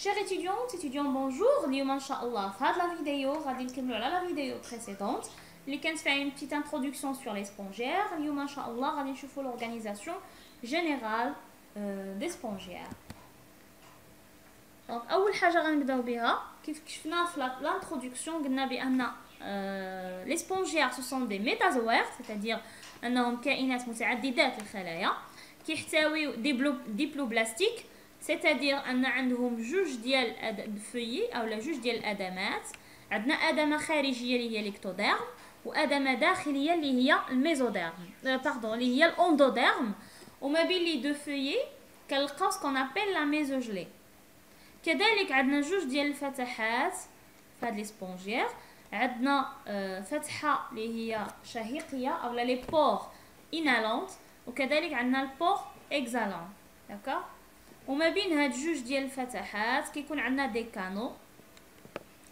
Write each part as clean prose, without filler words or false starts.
Chers étudiants, bonjour. اليوم ان شاء الله في هذه la vidéo غادي نكملوا على la vidéo précédente اللي كانت فيها une petite introduction sur les spongiaires. اليوم ان شاء الله غادي نشوفوا l'organisation générale des spongiaires. Donc اول حاجه غنبداو بها كيف شفنا في l'introduction قلنا بان les spongiaires ce sont des métazoaires, c'est-à-dire انهم كائنات متعددات الخلايا كيحتويو ديبلوبلاستيك، c'est-à-dire ان عندهم جوج ديال الفيي اولا جوج ديال الادمات. عندنا ادمه خارجيه اللي هي ليكتوديرم وادمه داخليه اللي هي الميزوديرم اللي هي الاندوديرم، وما بين لي دو فيي كنلقاو سكون ابل لا ميزوجلي. كذلك عندنا جوج ديال الفتحات في هاد لي سبونجير، عندنا فتحه اللي هي شهيقيه اولا لي بور انالونت، وكذلك عندنا البور اكزالون. داكوغ، وما بين هاد جوج ديال الفتحات كيكون عندنا دي كانو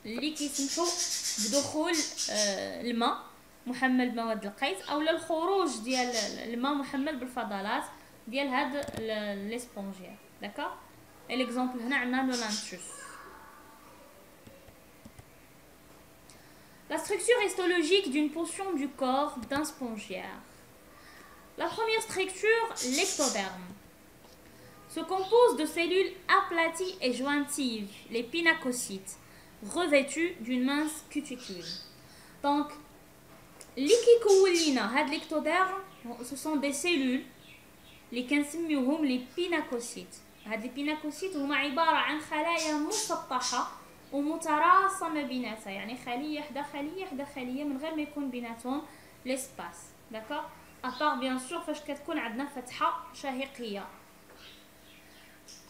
اللي كيسمحوا بدخول الماء محمل بمواد القيس اولا الخروج ديال الماء محمل بالفضلات ديال هاد لي سبونجير. داكوغ، الاكزامبل هنا عندنا لو لانتوس. La structure histologique d'une portion du corps d'un spongiaire. La première structure, l'ectoderme, se compose de cellules aplaties et jointives, les pinacocytes, revêtues d'une mince cuticule. Donc, l'ectoderme, ce sont des cellules اللي كنسميوهم les pinacocytes. هاد les pinacocytes هما عبارة عن خلايا مسطحة ومتراصة ما بيناتها، يعني خلية حدا خلية حدا خلية من غير ما يكون بيناتهم ليسباس. داكوغ، ابار بيان سور فاش كتكون عندنا فتحة شهيقية.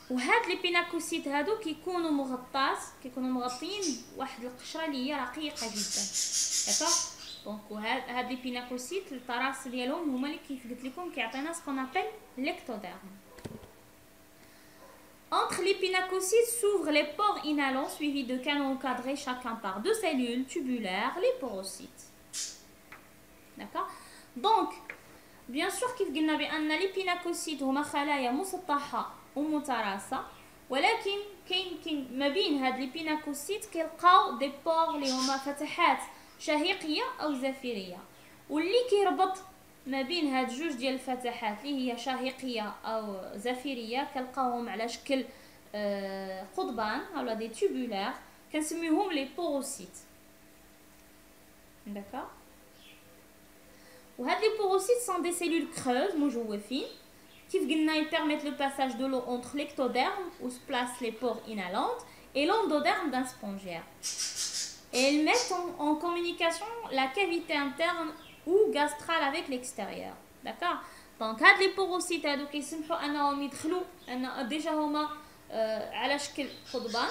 وهاد لي بيناكوسيت هادو كيكونوا مغطيين بواحد القشرة اللي هي رقيقة جدا. داكوغ، دونك هاد لي بيناكوسيت الطراس ديالهم هما اللي كيف قلت لكم كيعطينا سكون ابل ليكتوديرم. Entre les pinacocytes s'ouvrent les pores inhalants suivis de canaux encadrés chacun par deux cellules tubulaires, les porocytes. D'accord? Donc, bien sûr كيف قلنا بأن les pinacocytes هما خلايا مسطحة ومتراصة، ولكن كاين ما بين هاد لي بيناكوسيت كيلقاو دي بور اللي هما فتحات شهيقية أو زفيرية، واللي كيربط ما بين هاد جوج ديال الفتحات اللي هي شهيقيه او زفيريه كنلقاوهم على شكل قضبان اولا دي تيبولار كنسميوهم لي بوروسيت. داكوغ، وهاد لي بوروسيت سون دي سيلول كروز مجوفين كيف قلنا يبيرميت لو باساج دو لو اونتر ليكتوديرم où se placent les pores inhalants et l'endoderme d'un spongiaire. Et elles mettent en communication la cavité interne ou gastrale avec l'extérieur. D'accord? Donc هاد لي بوروسيت هادو كيسمحوا انهم يدخلوا ان ديجا هما على شكل قضبان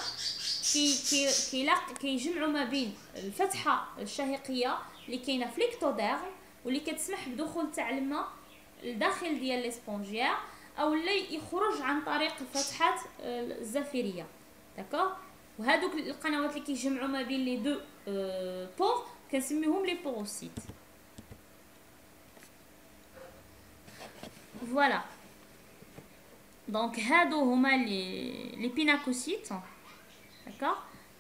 كيجمعوا ما بين الفتحه الشهيقيه اللي كاينه في ليكتوديرم واللي كتسمح بدخول تاع الماء لداخل ديال لي سبونجيير او اللي يخرج عن طريق الفتحات الزفيريه. داكوغ، وهادوك القنوات اللي كيجمعوا ما بين لي دو بور كنسميوهم لي بوروسيت. Voilà. Donc هادو هما لي بيناكوسيت. داكوغ،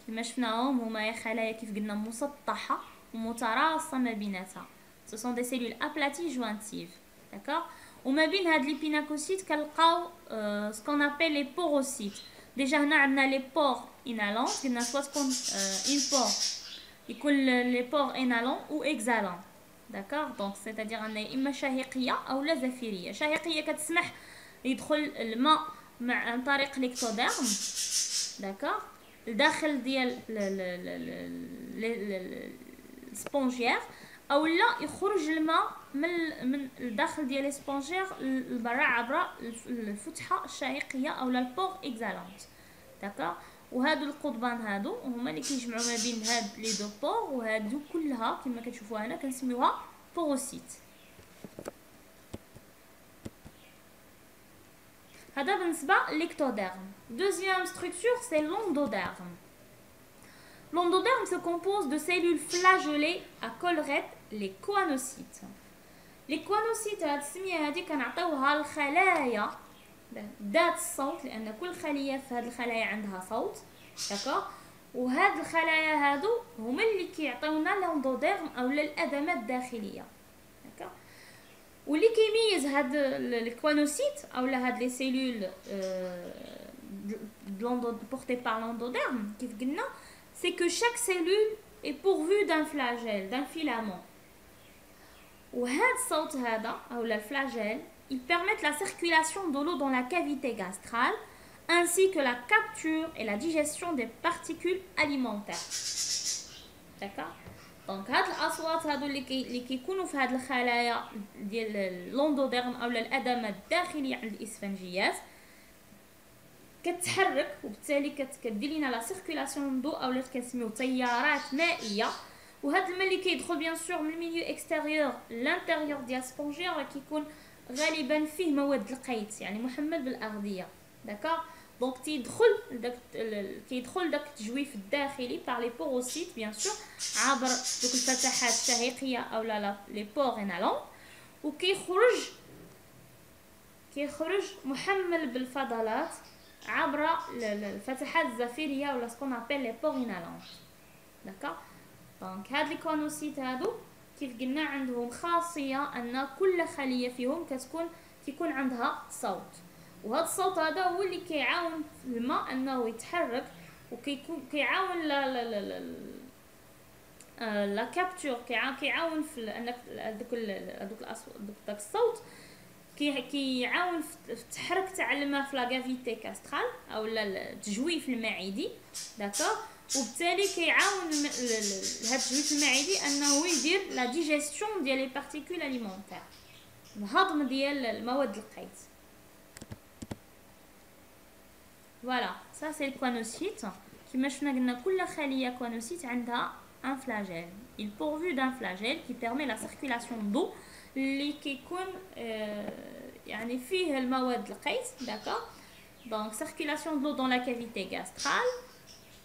كما شفناهم هما خلايا كيف قلنا مسطحه ومتراصه ما بيناتها. Ce sont des cellules aplaties jointives. D'accord? وما بين هاد لي بيناكوسيت كنلقاو سكون ابل لي بوروسيت. ديجا هنا عندنا لي بور انالون، قلنا سوا تكون اون بور يكون لي بور انالون او اكزالون. داكوغ، دونك سيتادير ان اما شهيقيه او لا زفيريه. شهيقيه كتسمح يدخل الماء عن طريق ليكتوديرم، داكوغ، لداخل ديال السبونجير، او لا يخرج الماء من الداخل ديال السبونجير لبرا عبر الفتحه الشهيقيه او لا البور اكزالونت. داكوغ، وهادو القضبان هادو هما اللي كيجمعوا ما بين هاد لي دو بور، وهادو كلها كما كتشوفوا هنا كنسميوها بوروسيت. هذا بالنسبه للإكتوديرم. Deuxième structure, c'est l'endoderme. L'endoderme se compose de cellules flagellées à collerette, les choanocytes. Les choanocytes هاد السميه هادي كنعطيوها الخلايا ذات الصوت، لان كل خليه في هذه الخلايا عندها صوت. داكوغ. وهاد الخلايا هادو هما اللي كيعطيونا لوندوديرم اولا الادمات الداخليه. داكوغ. واللي كيميز هاد الكوانوسيت اولا هاد لي سيلول portées par l'endoderme كيف قلنا، c'est que chaque cellule est pourvue d'un flagelle, d'un filament. وهاد الصوت هذا اولا الفلاجيل ils permettent la circulation de l'eau dans la cavité gastrale ainsi que la capture et la digestion des particules alimentaires. D'accord. دونك هاد الاصوات هادو اللي كيكونوا في هاد الخلايا ديال اللوندوديرم اولا الادمات الداخليه عند الاسفنجيات كتحرك، وبالتالي كدير لينا لا سيركولاسيون دو اولا كنسميو تيارات مائيه. وهاد الماء اللي كيدخل بيان سور من الميليو اكستيريور لانتيريور ديال سبونجير راه كيكون غالبا فيه مواد القيت، يعني محمل بالاغذيه. داكوغ. دونك كيدخل داك التجويف الداخلي بار لي بوروسيت بيان سور عبر دوك الفتحات الشهيقيه اولا لي بور انالون، وكيخرج محمل بالفضلات عبر الفتحات الزفيريه ولا سكون ابل لي بور انالون. داكوغ. دونك هاد لي كونوسيت هادو كيف قلنا عندهم خاصيه ان كل خليه فيهم كيكون عندها صوت، وهذا الصوت هذا هو اللي كيعاون الماء انه يتحرك، وكيعاون لا كابتور، كيعاون في انك داك الصوت كيعاون في تحرك تاع الماء في لا كافيتي كاسترال او التجويف المعدي. داكوغ. وبالتالي كيعاون هذا التجويف المعدي انه يدير لا ديجيستيون ديال لي بارتيكول اليمونتير، الهضم ديال المواد القيت. فوالا سا سي الكوانوسيت. كما شفنا قلنا كل خليه كوانوسيت عندها ان فلاجيل، il pourvu d'un flagelle qui permet la circulation d'eau اللي كيكون يعني فيه المواد القيت. داكوغ. donc circulation de l'eau dans la cavité gastrale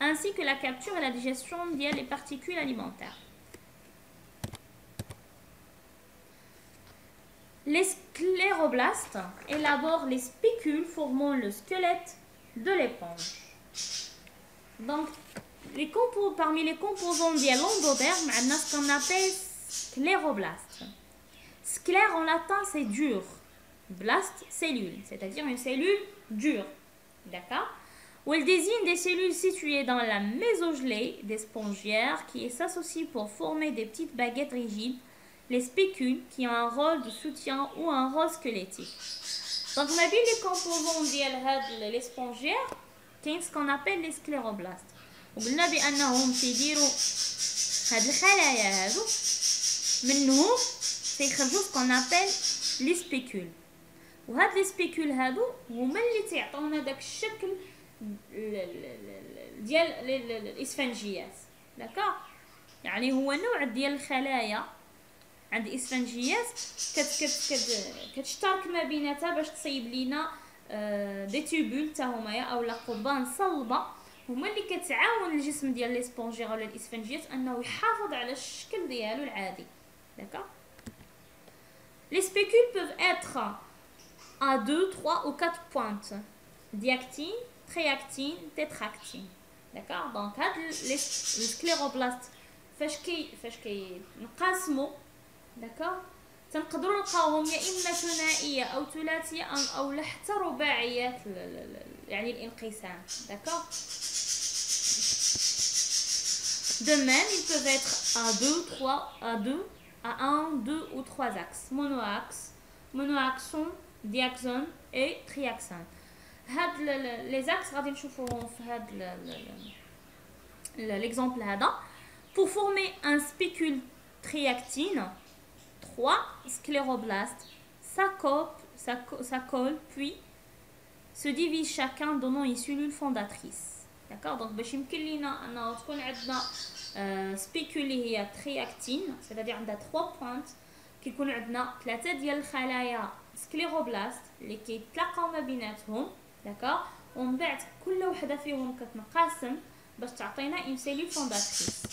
ainsi que la capture et la digestion des particules alimentaires. Les scléroblastes élaborent les spicules formant le squelette de l'éponge. Donc, parmi les composants de l'endoderme, on a ce qu'on appelle scléroblast. Sclère en latin c'est dur, blast cellule, c'est-à-dire une cellule dure. D'accord. Où elle désigne des cellules situées dans la mésogelée des spongiaires qui s'associent pour former des petites baguettes rigides, les spicules qui ont un rôle de soutien ou un rôle squelettique. Donc, on a vu les composants des spongiaires, qui sont ce qu'on appelle les scléroblastes. وقلنا بأنهم كيديروا هاد الخلايا هادو منهم تيخرجوا ce qu'on appelle les spicules. وهاد لي سبيكول هادو هما اللي تيعطونا داك الشكل ديال الاسفنجيات. داكوغ. يعني هو نوع ديال الخلايا عند الاسفنجيات كتشترك ما بيناتها باش تصيب لينا دي تيبول تا هما اولا قضبان صلبه، هما اللي كتعاون الجسم ديال لي سبونجير ولا الاسفنجيات انه يحافظ على الشكل ديالو العادي. داكوغ. Les spicules peuvent être à 2, 3 ou 4 pointes. Diactine, triactine, tétractine. D'accord. Donc les scléroblastes فاش كينقسموا. d'accord. تنقدروا نلقاوهم يا اما ثنائيه او ثلاثيه او حتى رباعيات يعني الانقسام. d'accord. De même, ils peuvent être à 2, 3, à 2, à 1, 2 ou 3 axes. Monoaxon, diaxone et triaxone. هاد les axes غادي نشوفوهم في هاد l'exemple هذا. Pour former un spicule triactine, 3 scléroblastes s'accolent puis se divisent chacun donnant une cellule fondatrice. D'accord. Donc باش يمكن لينا انه تكون عندنا سبيكول اللي هي ترياكتين، c'est-à-dire عندها 3 بوينت، كيكون عندنا 3 ديال الخلايا سكليروبلاست اللي كيتلاقاو ما بيناتهم. داكوغ. ومن بعد كل وحده فيهم كتنقسم باش تعطينا une cellule fondatrice.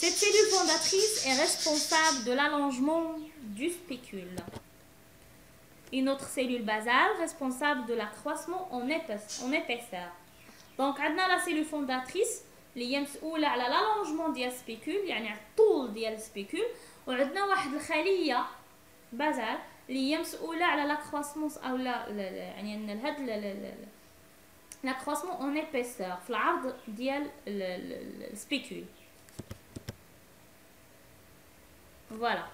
Cette cellule fondatrice est responsable de l'allongement du spicule. une autre cellule basale responsable de l'accroissement en épaisseur. Donc عندنا la cellule fondatrice اللي هي مسؤولة على l'allongement ديال السبيكول يعني على الطول ديال السبيكول وعندنا واحد الخلية بازال اللي هي مسؤولة على l'accroissement او لا يعني ان هاد l'accroissement en épaisseur في العرض ديال السبيكول. فوالا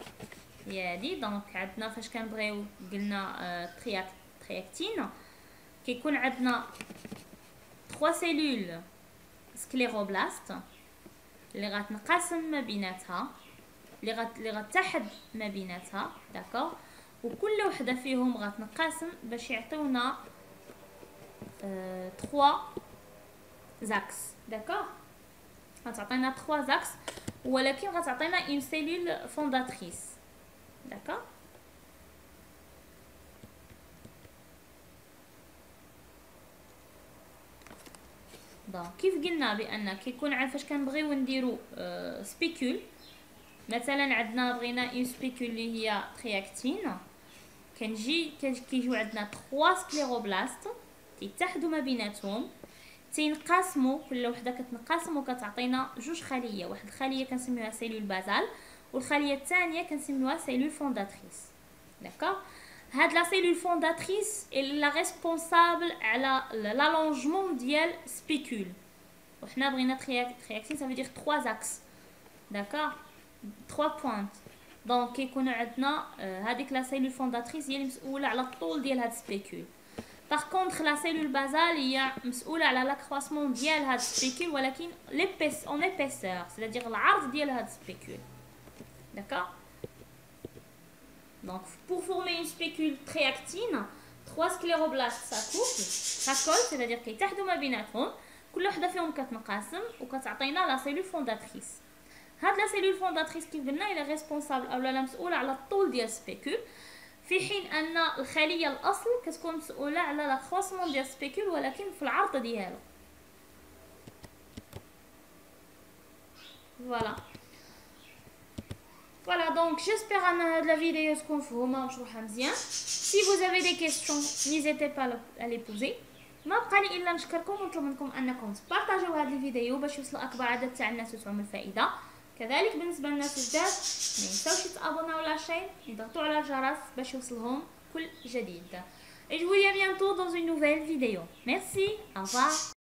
هي هادي. دونك عندنا فاش كنبغيو قلنا ترياكتين كيكون عندنا 3 سيلول سكليروبلاست اللي غتنقسم ما بيناتها اللي غتحد ما بيناتها داكوغ وكل وحده فيهم غتنقسم باش يعطيونا 3 زاكس داكوغ غتعطينا 3 زاكس ولكن غتعطينا اون سيلول فونداتريس داكوغ. دونك كيف قلنا بان كيكون عاد فاش كنبغيو نديرو سبيكول مثلا عندنا بغينا اون سبيكول اللي هي ترياكتين كيجيو عندنا 3 سكليروبلاست تيتحدوا ما بيناتهم تينقسموا كل وحده كتنقسم وكتعطينا جوج خليه واحد الخليه كنسميوها سيلول بازال والخليه الثانيه كنسميوها سيلول فونداتريس داكوغ. هاد لا سيلول فونداتريس لا ريسبونسابل على لالونجمون ديال سبيكول وحنا بغينا ترياكتين ça veut dire 3 axes داكوغ 3 points. دونك كيكون عندنا هذيك لا سيلول فونداتريس هي اللي مسؤوله على الطول ديال هاد سبيكول. باغ كونطخ لا سيلول بازال هي مسؤوله على لاكرواسمون ديال هاد سبيكول ولكن ليبيس اون ايبيسور c'est-à-dire العرض ديال هاد سبيكول داكوغ. Donc, pour former une spécule tréactine, 3 scléroblastes s'accouplent, c'est-à-dire كيتحدوا ما بيناتهم كل وحده فيهم كتنقسم وكتعطينا لا سيلول فونداتريس. هاد لا سيلول فونداتريس كيف قلنا هي ريسبونسابل او لا مسؤوله على الطول ديال السبيكول في حين ان الخليه الاصل كتكون مسؤوله على لا كروسمون ديال السبيكول ولكن في العرض ديالو. فوالا Voilà, donc j'espère que la vidéo تكون مفهومه ومشروحه مزيان. Si vous avez des questions, n'hésitez pas à les poser. ما بقى لي الا نشكركم ونطلب منكم انكم تبارطاجيو هذه الفيديو باش يوصل اكبر عدد تاع الناس وتعم الفائده. كذلك بالنسبه للناس الجداد ما ينساوش يتابوناو على الشين يضغطوا على الجرس باش يوصلهم كل جديد. Et je vous dis à bientôt dans une nouvelle vidéo. Merci, au revoir.